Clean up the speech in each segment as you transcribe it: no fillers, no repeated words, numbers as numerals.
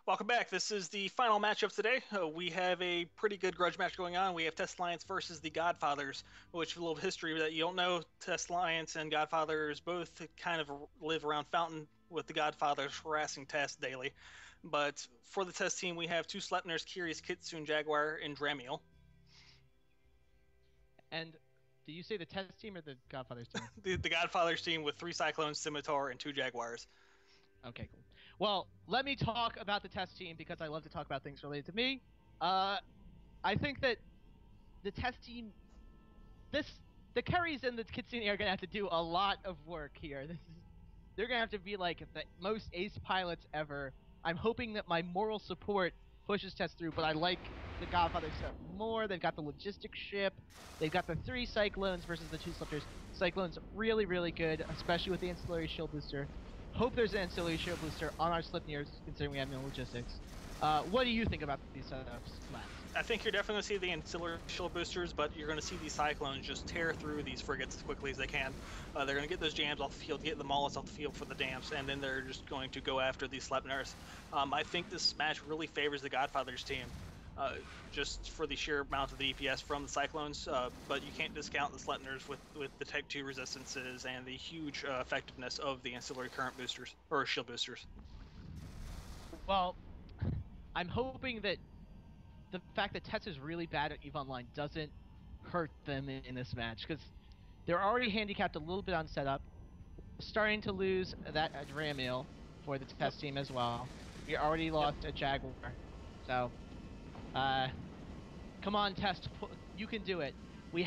Welcome back. This is the final matchup today. We have a pretty good grudge match going on. We have Test Alliance versus the Godfathers, which a little history that you don't know. Test Alliance and Godfathers both kind of live around Fountain, with the Godfathers harassing Test daily. But for the Test team, we have two Sleipnirs, Curious Kitsune Jaguar, and Dramiel. And do you say the test team or the Godfather's team? The Godfathers team with three Cyclones, Scimitar, and two Jaguars. Okay, cool. Well, let me talk about the test team because I love to talk about things related to me. I think that the test team, the Kerrys and the Kitsune are gonna have to do a lot of work here. They're gonna have to be like the most ace pilots ever. I'm hoping that my moral support pushes Test through, but I like the Godfather set more. They've got the logistics ship. They've got the three Cyclones versus the two Sleipnirs. Cyclones really, really good, especially with the ancillary shield booster. Hope there's an ancillary shield booster on our Sleipnirs, considering we have no logistics. What do you think about these setups, Matt? I think you're definitely going to see the ancillary shield boosters, but you're going to see these Cyclones just tear through these frigates as quickly as they can. They're going to get those jams off the field, get the Mollis off the field for the dams, and then they're just going to go after these Sleipnirs. I think this match really favors the Godfathers team, just for the sheer amount of the DPS from the Cyclones, but you can't discount the Sleipnirs with the Type 2 resistances and the huge effectiveness of the ancillary current boosters, or shield boosters. Well, I'm hoping that the fact that Tess is really bad at EVE Online doesn't hurt them in this match, because they're already handicapped a little bit on setup. We're starting to lose that Dramiel for the Tess team as well. We already lost a Jaguar. So, come on, Tess, you can do it. We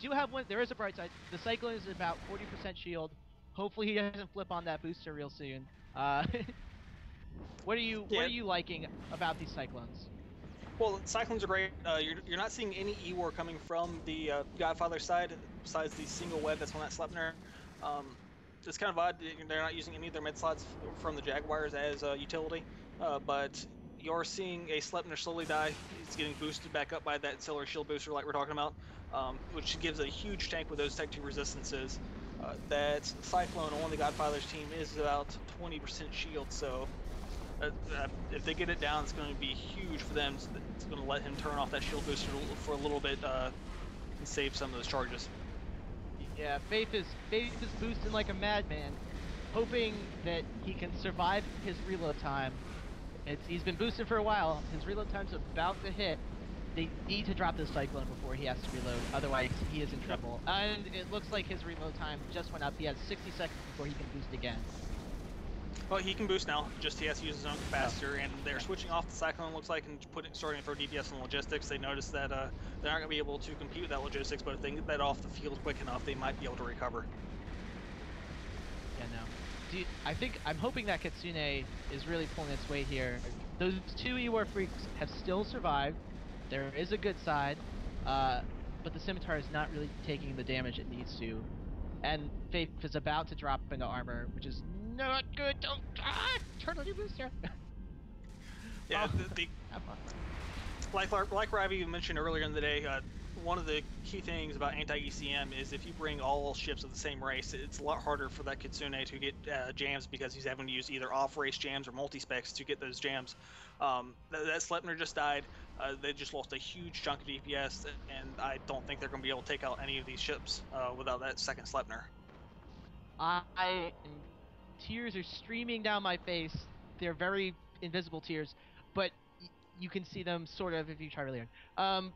do have one. There is a bright side. The Cyclone is about 40% shield. Hopefully he doesn't flip on that booster real soon. What are you liking about these Cyclones? Well, Cyclones are great. You're not seeing any E-War coming from the Godfather side, besides the single web that's on that Sleipnir. It's kind of odd. They're not using any of their mid slots from the Jaguars as utility, but you're seeing a Sleipnir slowly die. It's getting boosted back up by that ancillary shield booster like we're talking about, which gives a huge tank with those Tech 2 resistances. That Cyclone on the Godfather's team is about 20% shield, so if they get it down, it's going to be huge for them. It's going to let him turn off that shield booster for a little bit and save some of those charges. Yeah, Faith is boosting like a madman, hoping that he can survive his reload time. He's been boosting for a while. His reload time's about to hit. They need to drop this Cyclone before he has to reload, otherwise he is in trouble. And it looks like his reload time just went up. He has 60 seconds before he can boost again. Well, he can boost now, just he has to use his own capacitor, and they're switching off the Cyclone, looks like, and starting to throw DPS on logistics. They noticed that they're not going to be able to compete with that logistics, but if they get that off the field quick enough, they might be able to recover. Yeah, no. I'm hoping that Kitsune is really pulling its weight here. Those two E-War freaks have still survived. There is a good side, but the Scimitar is not really taking the damage it needs to. And Faith is about to drop into armor, which is not good. Don't turn on your booster. Yeah, like Ravi mentioned earlier in the day, one of the key things about anti-ECM is if you bring all ships of the same race, it's a lot harder for that Kitsune to get jams, because he's having to use either off-race jams or multi-specs to get those jams. That Sleipnir just died. They just lost a huge chunk of DPS, and I don't think they're going to be able to take out any of these ships without that second Sleipnir. Tears are streaming down my face. They're very invisible tears, but you can see them sort of if you try really hard.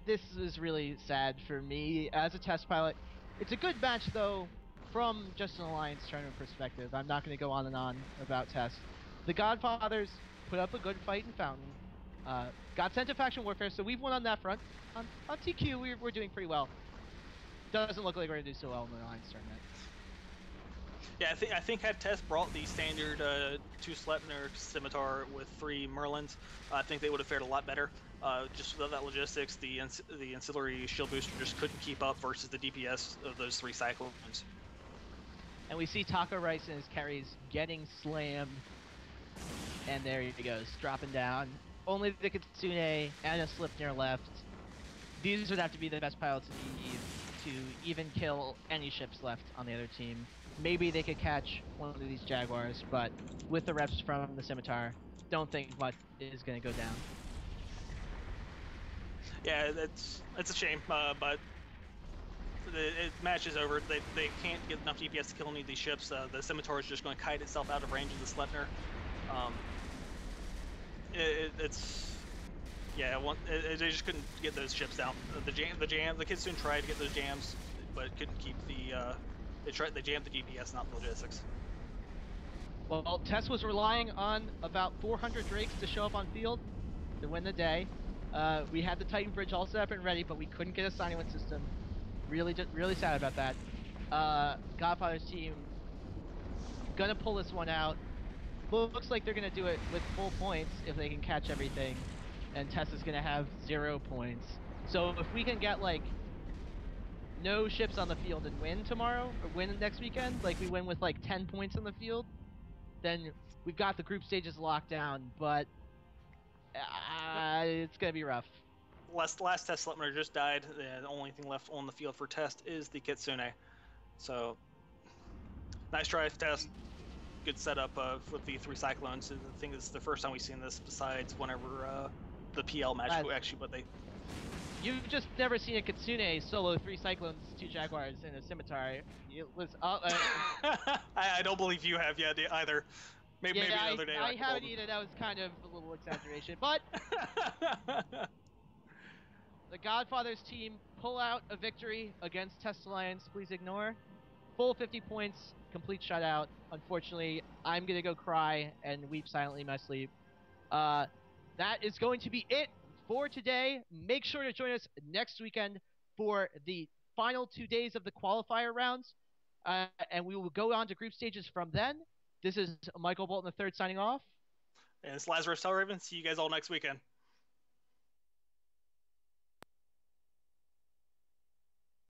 This is really sad for me as a test pilot. It's a good match, though, from just an Alliance tournament perspective. I'm not going to go on and on about tests. The Godfathers put up a good fight in Fountain. Got sent to Faction Warfare, so we've won on that front. On TQ, we're doing pretty well. Doesn't look like we're going to do so well in the Alliance tournament. Yeah, I think had Tess brought the standard 2 Sleipnir Scimitar with 3 Merlins, I think they would have fared a lot better. Just without that logistics, the ancillary shield booster just couldn't keep up versus the DPS of those 3 Cyclones. And we see Taco Rice and his carries getting slammed. And there he goes, dropping down. Only the Kitsune and a Sleipnir left. These would have to be the best pilots in EVE to even kill any ships left on the other team. maybe they could catch one of these Jaguars, but with the reps from the Scimitar, don't think much is going to go down. Yeah, it's a shame, but the match is over. They can't get enough DPS to kill any of these ships. The Scimitar is just going to kite itself out of range of the Sleipnir. It's yeah, they just couldn't get those ships down. The Kitsune tried to get those jams, but couldn't keep the. They jammed the DPS, not the logistics. Well, Tess was relying on about 400 Drakes to show up on field to win the day. We had the Titan Bridge all set up and ready, but we couldn't get a silent system. Really sad about that. Godfather's team gonna pull this one out. Looks like they're gonna do it with full points if they can catch everything, and Tess is gonna have 0 points. So if we can get like no ships on the field and win tomorrow or win next weekend, like we win with like 10 points on the field, then we've got the group stages locked down. But it's gonna be rough. Last test Sleipnir just died. The only thing left on the field for test is the Kitsune. So nice try, test. Good setup with the 3 Cyclones. I think this is the first time we've seen this besides whenever the PL match actually, but they. You've just never seen a Kitsune solo 3 Cyclones, 2 Jaguars, and a Scimitar. It was. I don't believe you have yet either. Maybe the other day. I haven't either. That was kind of a little exaggeration, but the Godfathers team pull out a victory against Test Alliance. Please ignore. Full 50 points, complete shutout. Unfortunately, I'm gonna go cry and weep silently in my sleep. That is going to be it for today. Make sure to join us next weekend for the final 2 days of the qualifier rounds, and we will go on to group stages from then. This is Michael Bolton III signing off. And it's Lazarus Hellraven. See you guys all next weekend.